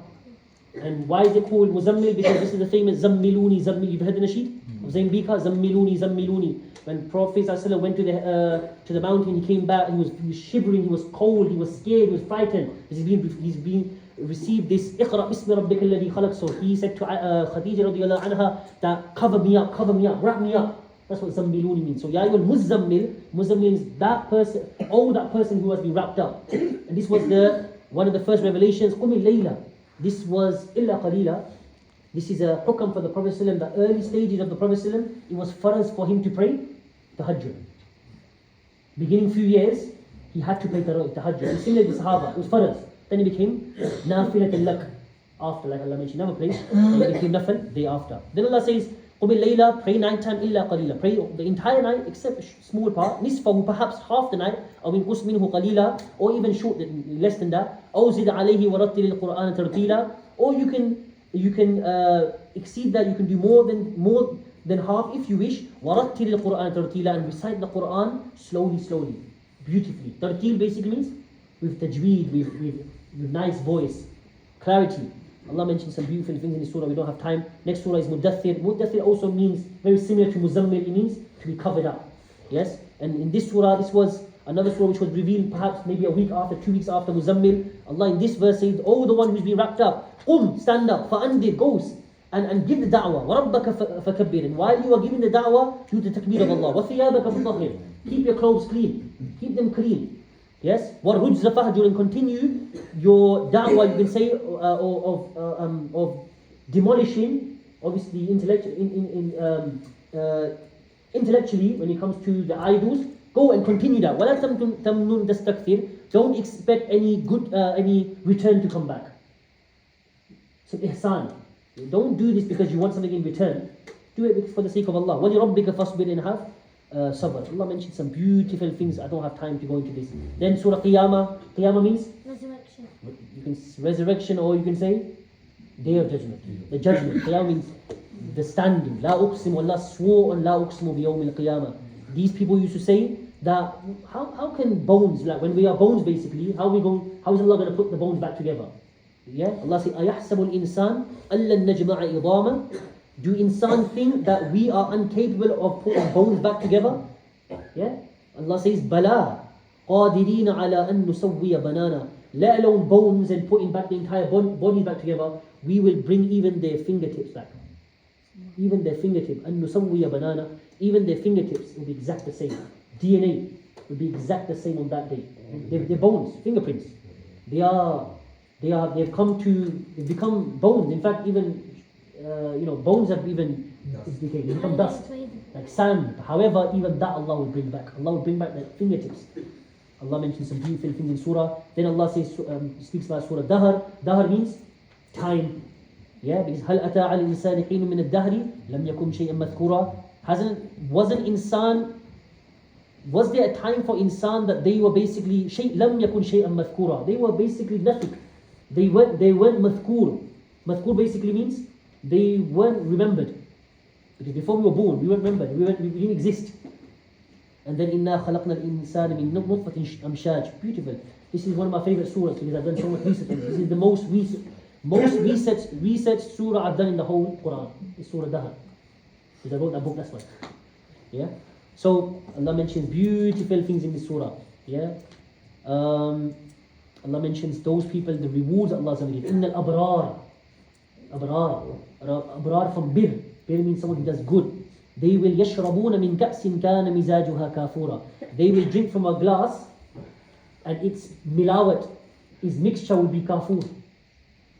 And why is it called Muzammil? Because this is the famous Zammiluni, Zammil. You've heard the nasheed of Zayn Bika? Zammiluni, Zammiluni. When Prophet ﷺ went to the mountain, he came back, he was shivering, he was cold, he was scared, he was frightened. He's been received this Iqra bismi rabbika alladhi khalaq. So he said to Khadija radiallahu anha that cover me up, wrap me up. That's what Zammiluni means. So Ya ayyuhal Muzammil, Muzammil means that person, that person who has been wrapped up. And this was one of the first revelations. Qumil layla. This was illa qalila. This is a hukam for the Prophet ﷺ. The early stages of the Prophet ﷺ, it was farz for him to pray tahajjud. Beginning few years, he had to pray tahajjud. It's similar to Sahaba, it was farz. Then it became nafilat al-lak. After, like Allah mentioned, never pray. Then it became nafil, day after. Then Allah says, Qumil layla, pray night time illa qalila. Pray the entire night except a small part. Nisfahu, perhaps half the night. Or inqus minhu qalila. Or even short, less than that. Or zid alayhi wa rattil al-Qur'an tartila. Or you can exceed that, you can do more than half if you wish. وَرَتِّلِ الْقُرْآنَ تَرْتِيلًا, and recite the Qur'an slowly, beautifully. Tartil basically means with tajweed, with nice voice, clarity. Allah mentioned some beautiful things in this surah, we don't have time. Next surah is Muddathir. Muddathir also means very similar to Muzammil, it means to be covered up. Yes? And in this surah, this was another surah which was revealed perhaps maybe a week after, 2 weeks after Muzammil. Allah in this verse says, oh, the one who's been wrapped up, stand up, fa'andir, goes and give the da'wah. وَرَبَّكَ فَكَبِّرٍ. And while you are giving the da'wah, do the takbir of Allah. وَثِيَابَكَ فَطَهِّرٍ. Keep your clothes clean. Keep them clean. Yes? وَالرُّجْزَ فَهْجُرٍ. And continue your da'wah, you can say, of demolishing, obviously intellectually, when it comes to the idols. Go and continue that. وَلَا تَمْنُنْ تَسْتَكْثِرٍ. Don't expect any return to come back. So ihsan. Don't do this because you want something in return. Do it for the sake of Allah. وَلِرَبِّكَ فَاصْبِرْ, and have sabr. Allah mentioned some beautiful things. I don't have time to go into this. Then Surah Qiyamah. Qiyamah means? Resurrection. You can resurrection, or you can say Day of judgment. The judgment. Qiyamah means the standing. La uqsim, Allah swore on la uqsimu bi yawmil qiyamah. These people used to say that how can bones, like when we are bones basically, how is Allah going to put the bones back together? Yeah, Allah says, أَيَحْسَبُ الْإِنسَانِ أَلَّا نَجْمَعَ إِضَامًا. Do insan think that we are incapable of putting bones back together? Yeah, Allah says, بَلَا قَادِرِينَ عَلَىٰ أَن نُسَوِّيَ بَنَانًا. Let alone bones and putting back the entire body back together, we will bring even their fingertips back. Even their fingertips, أَن نُسَوِّيَ بَنَانًا. Even their fingertips will be exact the same. DNA will be exact the same on that day. They're bones, fingerprints. They've become bones. In fact, even bones have even decayed. They become dust, like sand. However, even that Allah will bring back. Allah will bring back the fingertips. Allah mentions some beautiful things in Surah. Then Allah says, speaks about Surah Dahr. Dahr means time. Yeah, because هل أتى على الإنسان حين من الدهر لم يكن شيئا مذكورا. Was there a time for insan that they were basically لم يكن شيئا مذكورا? They were basically nothing. They weren't madhkur. Madhkur basically means they weren't remembered. Because before we were born, we weren't remembered. We didn't exist. And then إِنَّا خَلَقْنَا الْإِنسَانَ مِن نُطْفَةٍ أَمْشَاج. Beautiful. This is one of my favorite surahs because I've done so much research. This is the most researched surah I've done in the whole Quran. It's Surah Dahr. Because I wrote that book, that's why. Yeah. So Allah mentions beautiful things in this surah. Yeah. Allah mentions those people, the rewards Allah is going to give. Innal abrar from bir. Bir means someone who does good. They will yashrabuna min ka'sin kana mizajuha kafura. They will drink from a glass and its milawat, its mixture will be kafur.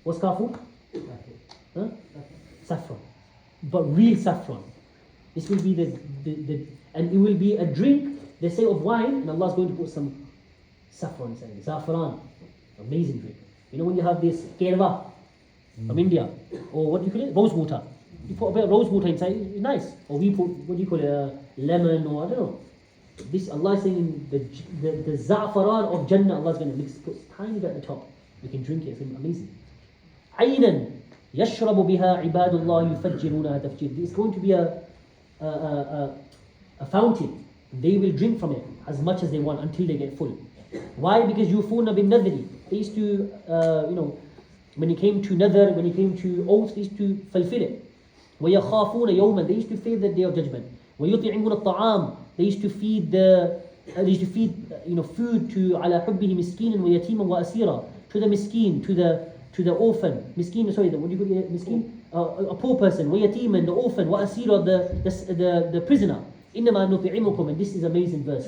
What's kafur? Huh? Saffron. But real saffron. This will be and it will be a drink, they say, of wine, and Allah is going to put some saffron inside. Saffron. Amazing drink. You know when you have this kerva from India, or what do you call it? Rose water. You put a bit of rose water inside, it's nice. Or we put, what do you call it, lemon, or I don't know. This, Allah is saying, the za'faran of Jannah, Allah is going to mix, put tiny bit at the top. We can drink it, it's amazing. عَيْنًا يَشْرَبُ بِهَا عِبَادُ اللَّهِ يُفَجِّرُونَهَا تَفْجِيرًا. It's going to be a fountain. They will drink from it as much as they want until they get full. Why? Because يُوفُونَ بِالنَّذْرِ. They used to, when it came to nadhr, when it came to oaths, they used to fulfill it. وَيَخَافُونَ يَوْمًا. They used to fear the day of judgment. وَيُطِعِمُونَ الطَّعَامِ. They used to feed food to على حبه مسكينا ويتيما وأسيرا, to the miskin, to the orphan. Miskin, sorry, what do you call it? Miskin? A poor person. ويتيما, the orphan. وأسيرا, the prisoner. إنما نطعمكم, and this is amazing verse.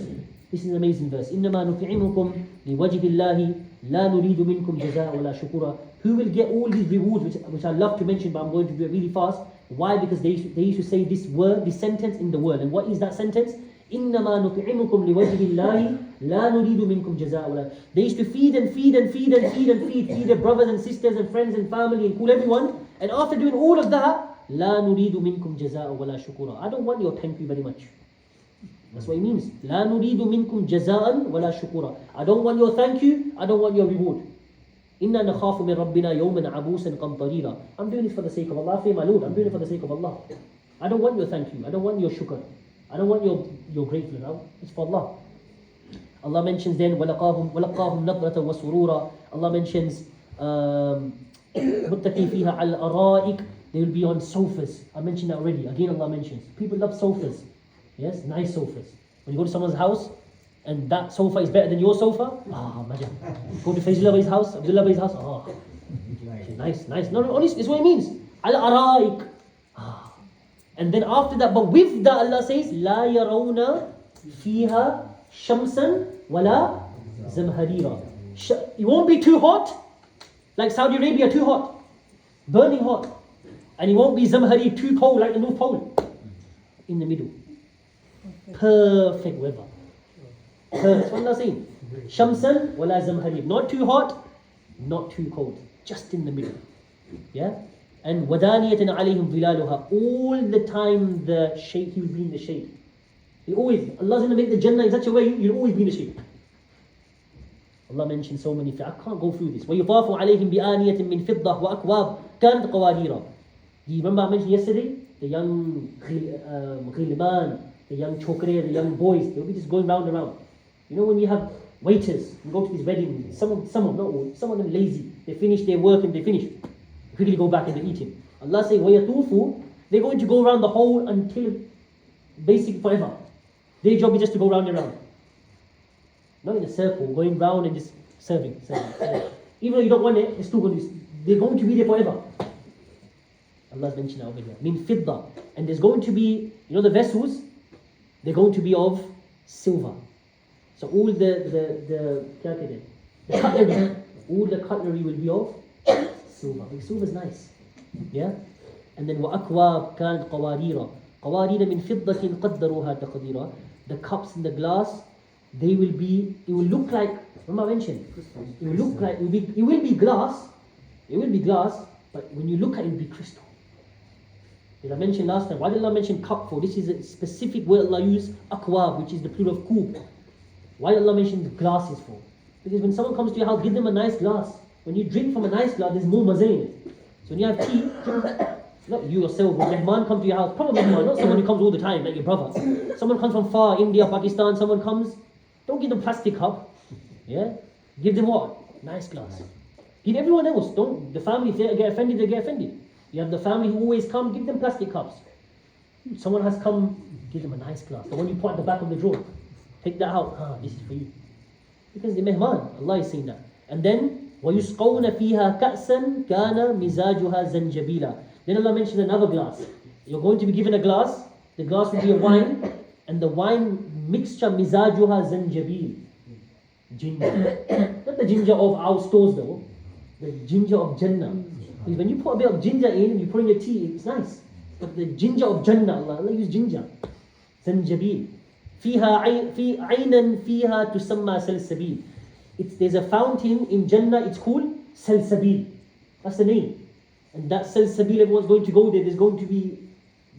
This is an amazing verse. إنما نطعمكم لوجه الله لا نريد منكم جزاء ولا شكورا. Who will get all these rewards, which I love to mention, but I'm going to do it really fast. Why? Because they used to say this sentence in the world. And what is that sentence? إنما نطعمكم لوجه الله لا نريد منكم جزاء ولا. They used to feed their brothers and sisters and friends and family and cool everyone. And after doing all of that, لا نريد منكم جزاء ولا شكورا. I don't want your thank you very much. That's what it means. لا نريد منكم جزاء ولا شكورا. I don't want your thank you. I don't want your reward. إنا نخاف من ربنا يوما عبوسا قمطريرا. I'm doing this for the sake of Allah. I fear my Lord. I'm doing it for the sake of Allah. I don't want your thank you. I don't want your shukr. I don't want your gratefulness. It's for Allah. Allah mentions then وَلَقَاهُمْ نَضْرَةً وَسُرُورًا. Allah mentions مُتَّقِي فِيهَا عَلَى الْأَرَائِكِ. They will be on sofas. I mentioned that already. Again Allah mentions. People love sofas. Yes, nice sofas. When you go to someone's house and that sofa is better than your sofa, imagine. Go to Faizullah Bhai's house, Abdullah Bhai's house, nice. No, honestly, it's what it means. Al-Araik. And then after that, but with that Allah says, لا يرون فيها شمسا ولا زمهريرا. It won't be too hot, like Saudi Arabia, too hot, burning hot. And it won't be zamhari, too cold, like the North Pole. In the middle. Perfect weather. That's what Allah saying. Shamsan wala zamharib. Not too hot, not too cold. Just in the middle. Yeah? And wadaniyatan alayhim dhilaluha. All the time the shade, he will be in the shade. He always, Allah's going to make the Jannah in such a way, you'll always be in the shade. Allah mentioned so many things. I can't go through this. وَيُطَافُ عَلَيْهِمْ بِآنِيَةٍ مِّن فِضَّةٍ وَأَكْوَابٍ كَانَتْ قَوَارِيرًا. Do you remember I mentioned yesterday? The young ghilman, the young chokre, the young boys, they'll be just going round and round. You know when you have waiters, you go to these weddings, some of not all, some of them lazy. They finish their work and they finish. Quickly go back and they're eating. Allah says, وَيَطُوفُ, they're going to go around the whole until basically forever. Their job is just to go round and round. Not in a circle, going round and just serving. Even though you don't want it, it's still going to be, they're going to be there forever. Allah's mentioned over here. Min fidda. And there's going to be, you know the vessels, they're going to be of silver. So all the cutlery, all the cutlery will be of silver. Like silver is nice. Yeah? And then وَأَكْوَابٍ كَانَتْ قَوَارِيرًا قَوَارِيرَ مِنْ فِضَّةٍ قَدَّرُوهَا تَقْدِيرًا. The cups and the glass, they will be, it will look like, remember I mentioned, it will look like, it will be glass, but when you look at it, it will be crystal. Did I mention last time? Why did Allah mention cup for? This is a specific word Allah used, akwab, which is the plural of kub. Why did Allah mention the glasses for? Because when someone comes to your house, give them a nice glass. When you drink from a nice glass, there's more mazah in it. So when you have tea, not you yourself, when mehman come to your house, probably mehman, not someone who comes all the time, like your brother. Someone comes from far, India, Pakistan, someone comes, don't give them plastic cup. Yeah? Give them what? Nice glass. Give everyone else. Don't, the family, if they get offended, they get offended. You have the family who always come, give them plastic cups. Someone has come, give them a nice glass. The one you put at the back of the drawer. Take that out. This is for you. Because the mehman, Allah is saying that. And then, وَيُسْقَوْنَ فِيهَا كَأْسًا كَانَ مِزَاجُهَا زَنْجَبِيلًا. Then Allah mentions another glass. You're going to be given a glass. The glass will be a wine. And the wine mixture, mizajuha zanjabil. Ginger. Not the ginger of our stores though. The ginger of Jannah. Because when you put a bit of ginger in and you put in your tea, it's nice. But the ginger of Jannah, Allah use ginger. Zanjabil. فيها عينا فيها تسمى سلسبيل. There's a fountain in Jannah, it's called Salsabil. That's the name. And that Salsabil, everyone's going to go there. There's going to be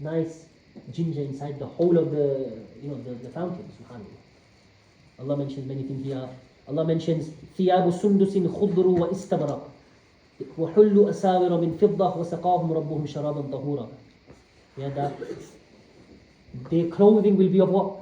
nice ginger inside the whole of the fountain. SubhanAllah. Allah mentions many things here. Allah mentions ثياب سندس خضر واستبرق وحل أساور من فضة وسقاهم ربهم شرابا طهورا. Yeah, that their clothing will be of what?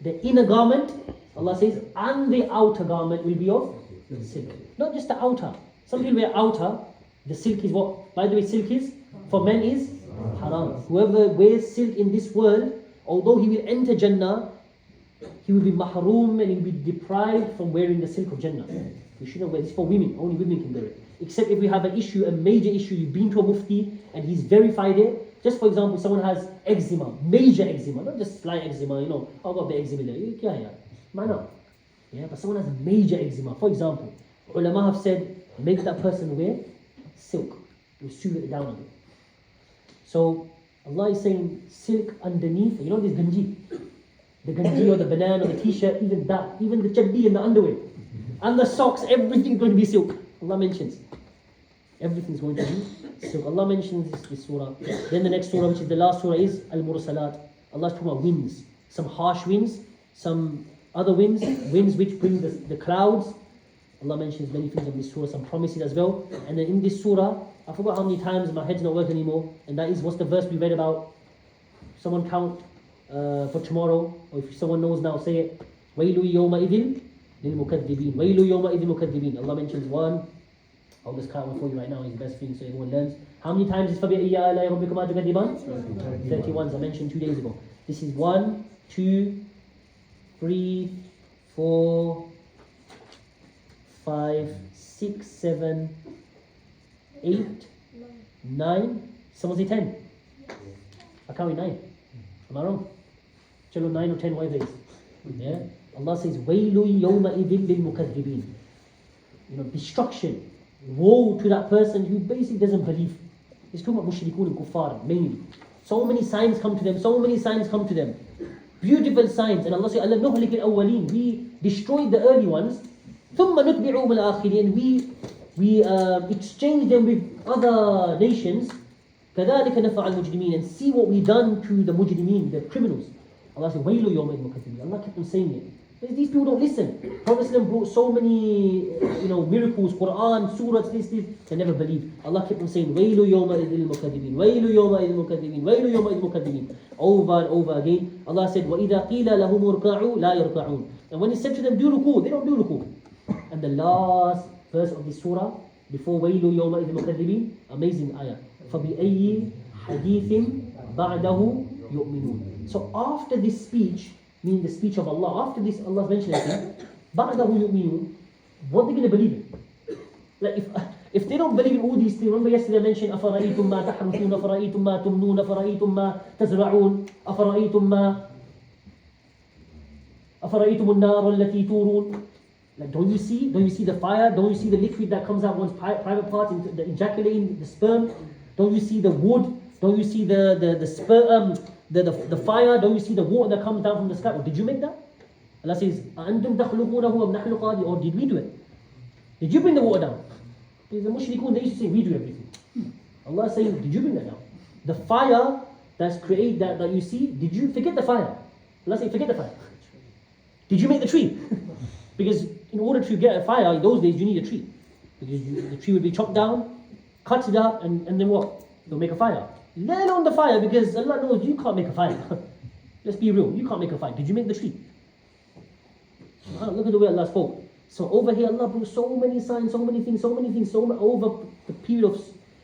The inner garment, Allah says, and the outer garment will be of silk. Not just the outer. Some people wear outer. The silk is what? By the way, silk is, for men is haram. Whoever wears silk in this world, although he will enter Jannah, he will be mahroom and he will be deprived from wearing the silk of Jannah. We shouldn't wear this for women. Only women can wear it. Except if we have an issue, a major issue, you've been to a mufti and he's verified it. Just for example, someone has eczema, major eczema, not just slight eczema, I've got a bit of eczema there. Yeah, but someone has a major eczema. For example, ulama have said, make that person wear silk. You soothe it down a bit. So Allah is saying silk underneath, this ganji. The ganji or the banana or the t-shirt, even that, even the chaddi and the underwear. And the socks, everything's going to be silk. Allah mentions. Everything's going to be silk. Allah mentions this surah. Then the next surah, which is the last surah, is Al-Mursalat. Allah's talking about winds. Some harsh winds, some other winds which bring the clouds. Allah mentions many things in this surah, some promises as well. And then in this surah, I forgot how many times, my head's not working anymore. And that is, what's the verse we read about? Someone count for tomorrow. Or if someone knows now, say it. وَيْلُ يَوْمَئِذٍ لِلْمُكَذِّبِينَ وَيْلُ يَوْمَئِذٍ مُكَذِّبِينَ. Allah mentions one. I'll just count one for you right now, it's the best thing so everyone learns. How many times is فَبِأَيِّ آلَاءِ رَبِّكُمَا تُكَذِّبَانِ? 31, as I mentioned 2 days ago. This is 1, 2, 3, 4, 5, 6, 7, 8, 9. Someone say 10? I count 9. Am I wrong? Chalo 9 or 10, whatever it is. Yeah? Allah says, وَيْلُ يَوْمَئِذٍ لِلْمُكَذِّبِينَ. Destruction. Woe to that person who basically doesn't believe. It's talking about mushrikun and kuffar mainly. So many signs come to them. Beautiful signs. And Allah says, أَلَمْ نُهْلِكِ الْأَوَّلِينَ. We destroyed the early ones. ثُمَّ نُتْبِعُهُمُ الْآخِرِينَ. We exchange them with other nations. كَذَلِكَ نَفَعَ الْمُجْرِمِينَ. And see what we done to the mujrimeen, the criminals. Allah said, وَيْلُ يَوْمَئِذٍ مُكَذِّبِينَ. Allah kept on saying it. These people don't listen. Prophet ﷺ brought so many, miracles, Quran, surahs, this. They never believed. Allah kept on saying, وَيْلُ يَوْمَئِذٍ لِلْمُكَذِّبِينَ وَيْلُ يَوْمَئِذٍ لِلْمُكَذِّبِينَ وَيْلُ يَوْمَئِذٍ لِلْمُكَذِّبِينَ. Over and over again, Allah said, وَإِذَا قِيلَ لَهُمُ ارْكَعُوا لَا يَرْكَعُونَ. And when He said to them, do ruku, they don't do ruku. And the last verse of this surah, before وَيْلُ يَوْمَئِذٍ لِلْمُكَذِّبِينَ, amazing ayah. فَبِأَيِّ حَدِيثٍ بَعْدَهُ يُؤْمِنُونَ. So after this speech, meaning the speech of Allah, after this Allah's mentioned everything, بَعْدَهُ يُؤْمِنُونَ, what are they going to believe in? Like if they don't believe in all these things, remember yesterday I mentioned أَفَرَأَيْتُمْ مَا تَحْرُثُونَ أَفَرَأَيْتُمْ مَا تُمْنُونَ أَفَرَأَيْتُمْ مَا تَزْرَعُونَ أَفَرَأَيْتُمُ النَّارَ الَّتِي تُورُونَ. Like, don't you see the fire? Don't you see the liquid that comes out one's private parts, the ejaculating, the sperm? Don't you see the wood? Don't you see the sperm, the fire? Don't you see the water that comes down from the sky? Or did you make that? Allah says, أَأَنْتُمْ تَخْلُقُونَهُ أَمْ نَحْنُ الْخَالِقُونَ. Or did we do it? Did you bring the water down? Because the mushrikun, they used to say, we do everything. Allah is saying, did you bring that down? The fire that's created, that you see, did you forget the fire? Allah is saying, forget the fire. Did you make the tree? Because in order to get a fire, in those days, you need a tree. Because the tree would be chopped down, cut it up, and then what? They'll make a fire. Let alone the fire, because Allah knows you can't make a fire. Let's be real, you can't make a fire. Did you make the tree? Look at the way Allah spoke. So over here, Allah brought so many signs, so many things, over the period of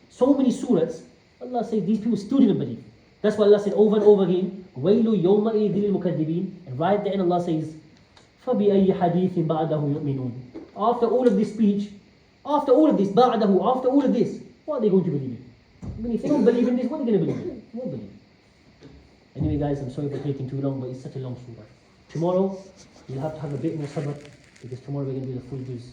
so many surahs. Allah said these people still didn't believe. That's why Allah said over and over again, وَيْلُ يَوْمَئِذٍ لِلْمُكَذِّبِينَ. And right at the end, Allah says, فَبِأَيِّ حَدِيثٍ بَعْدَهُ يُؤْمِنُونَ. After all of this speech, after all of this, after all of this, what are they going to believe in? I mean, if they don't believe in this, what are they going to believe in? They won't believe. Anyway, guys, I'm sorry for taking too long, but it's such a long surah. Tomorrow, you'll have to have a bit more sabr, because tomorrow we're going to do the full juz.